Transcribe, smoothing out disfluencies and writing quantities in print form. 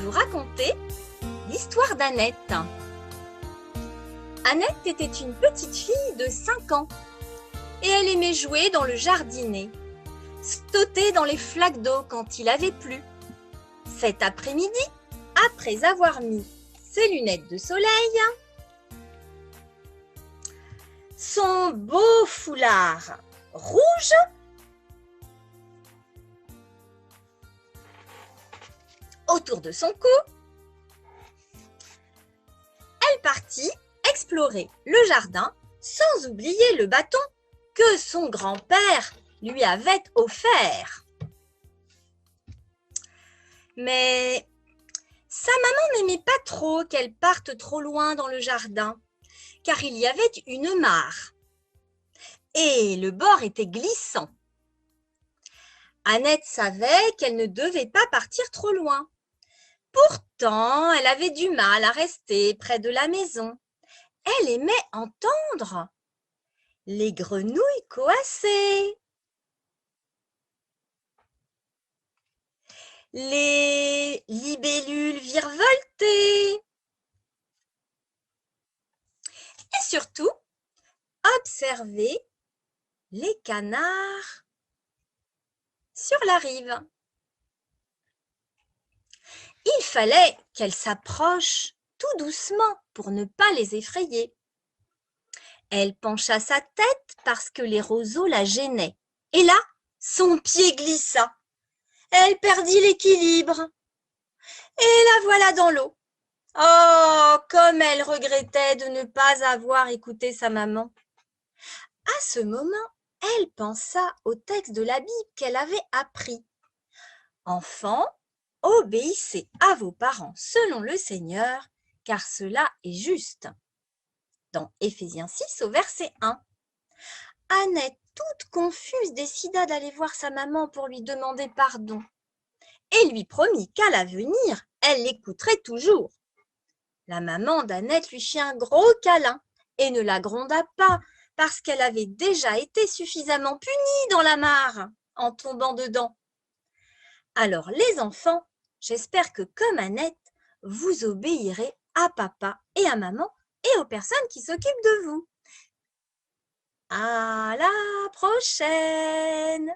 vous raconter l'histoire d'Annette. Annette était une petite fille de 5 ans et elle aimait jouer dans le jardinet, sauter dans les flaques d'eau quand il avait plu. Cet après-midi, après avoir mis ses lunettes de soleil, son beau foulard rouge autour de son cou, elle partit explorer le jardin sans oublier le bâton que son grand-père lui avait offert. Mais sa maman n'aimait pas trop qu'elle parte trop loin dans le jardin, car il y avait une mare et le bord était glissant. Annette savait qu'elle ne devait pas partir trop loin. Pourtant, elle avait du mal à rester près de la maison. Elle aimait entendre les grenouilles coasser, les libellules virevolter et surtout observer les canards sur la rive. Il fallait qu'elle s'approche tout doucement pour ne pas les effrayer. Elle pencha sa tête parce que les roseaux la gênaient. Et là, son pied glissa. Elle perdit l'équilibre. Et la voilà dans l'eau. Oh, comme elle regrettait de ne pas avoir écouté sa maman. À ce moment, elle pensa au texte de la Bible qu'elle avait appris. Enfants, obéissez à vos parents selon le Seigneur, car cela est juste. Dans Éphésiens 6 au verset 1. Annette, toute confuse, décida d'aller voir sa maman pour lui demander pardon et lui promit qu'à l'avenir, elle l'écouterait toujours. La maman d'Annette lui fit un gros câlin et ne la gronda pas parce qu'elle avait déjà été suffisamment punie dans la mare en tombant dedans. Alors les enfants, j'espère que comme Annette, vous obéirez à papa et à maman et aux personnes qui s'occupent de vous. À la prochaine!